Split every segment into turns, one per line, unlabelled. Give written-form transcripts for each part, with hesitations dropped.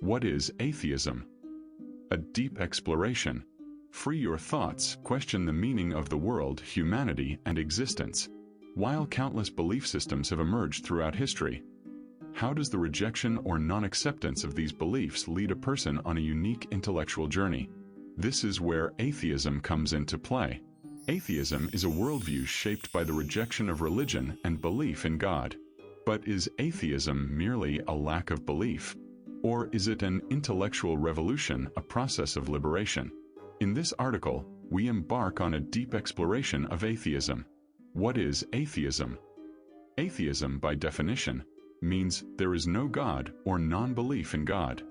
What is atheism? A deep exploration. Free your thoughts, question the meaning of the world, humanity, and existence. While countless belief systems have emerged throughout history, how does the rejection or non-acceptance of these beliefs lead a person on a unique intellectual journey? This is where atheism comes into play. Atheism is a worldview shaped by the rejection of religion and belief in God. But is atheism merely a lack of belief? Or is it an intellectual revolution, a process of liberation? In this article, we embark on a deep exploration of atheism. What is atheism? Atheism, by definition, means there is no God or non-belief in God.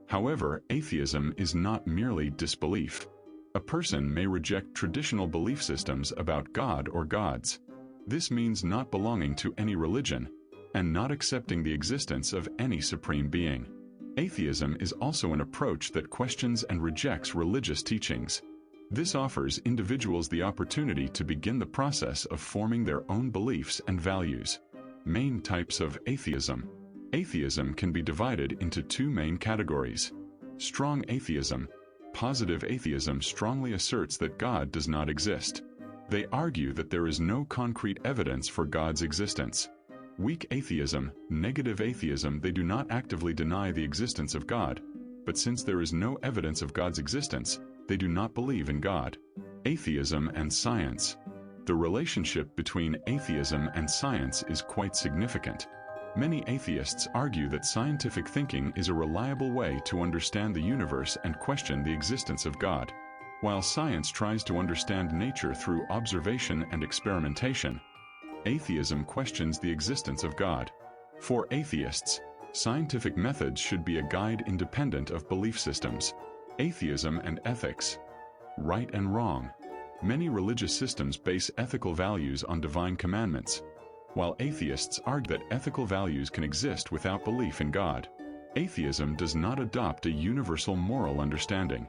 However, atheism is not merely disbelief. A person may reject traditional belief systems about God or gods. This means not belonging to any religion and not accepting the existence of any supreme being. Atheism is also an approach that questions and rejects religious teachings. This offers individuals the opportunity to begin the process of forming their own beliefs and values. Main types of atheism. Atheism can be divided into two main categories. Strong atheism. Positive atheism strongly asserts that God does not exist. They argue that there is no concrete evidence for God's existence. Weak atheism, negative atheism. They do not actively deny the existence of God, but since there is no evidence of God's existence, they do not believe in God. Atheism and science. The relationship between atheism and science is quite significant. Many atheists argue that scientific thinking is a reliable way to understand the universe and question the existence of God. While science tries to understand nature through observation and experimentation, atheism questions the existence of God. For atheists, scientific methods should be a guide independent of belief systems. Atheism and ethics. Right and wrong. Many religious systems base ethical values on divine commandments, while atheists argue that ethical values can exist without belief in God. Atheism does not adopt a universal moral understanding.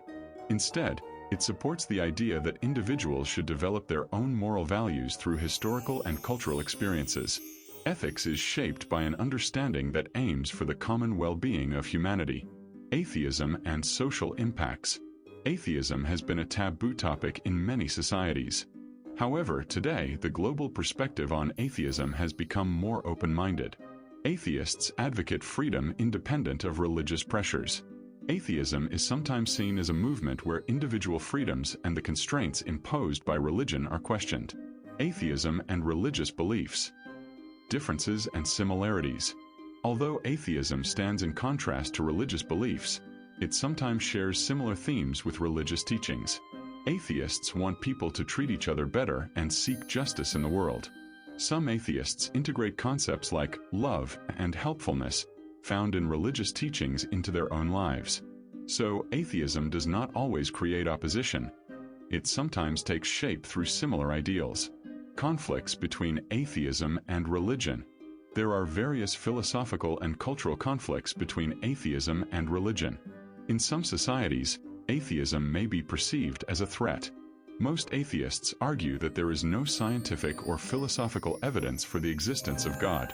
Instead, it supports the idea that individuals should develop their own moral values through historical and cultural experiences. Ethics is shaped by an understanding that aims for the common well-being of humanity. Atheism and social impacts. Atheism has been a taboo topic in many societies. However, today, the global perspective on atheism has become more open-minded. Atheists advocate freedom independent of religious pressures. Atheism is sometimes seen as a movement where individual freedoms and the constraints imposed by religion are questioned. Atheism and religious beliefs. Differences and similarities. Although atheism stands in contrast to religious beliefs, it sometimes shares similar themes with religious teachings. Atheists want people to treat each other better and seek justice in the world. Some atheists integrate concepts like love and helpfulness found in religious teachings into their own lives. So, atheism does not always create opposition. It sometimes takes shape through similar ideals. Conflicts between atheism and religion. There are various philosophical and cultural conflicts between atheism and religion. In some societies, atheism may be perceived as a threat. Most atheists argue that there is no scientific or philosophical evidence for the existence of God.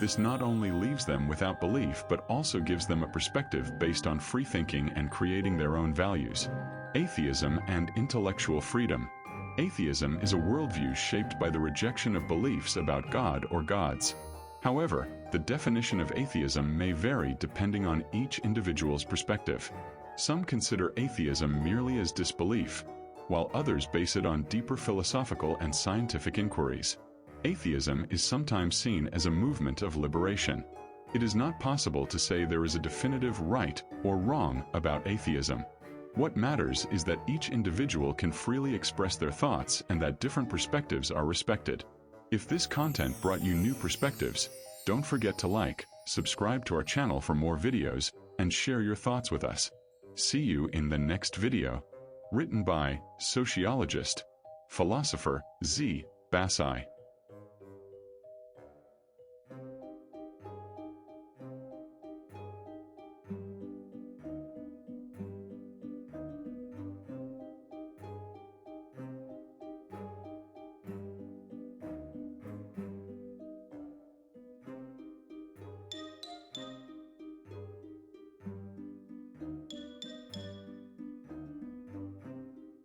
This not only leaves them without belief but also gives them a perspective based on free thinking and creating their own values. Atheism and intellectual freedom. Atheism is a worldview shaped by the rejection of beliefs about God or gods. However, the definition of atheism may vary depending on each individual's perspective. Some consider atheism merely as disbelief, while others base it on deeper philosophical and scientific inquiries. Atheism is sometimes seen as a movement of liberation. It is not possible to say there is a definitive right or wrong about atheism. What matters is that each individual can freely express their thoughts and that different perspectives are respected. If this content brought you new perspectives, don't forget to like, subscribe to our channel for more videos, and share your thoughts with us. See you in the next video. Written by sociologist, philosopher Z. Basai.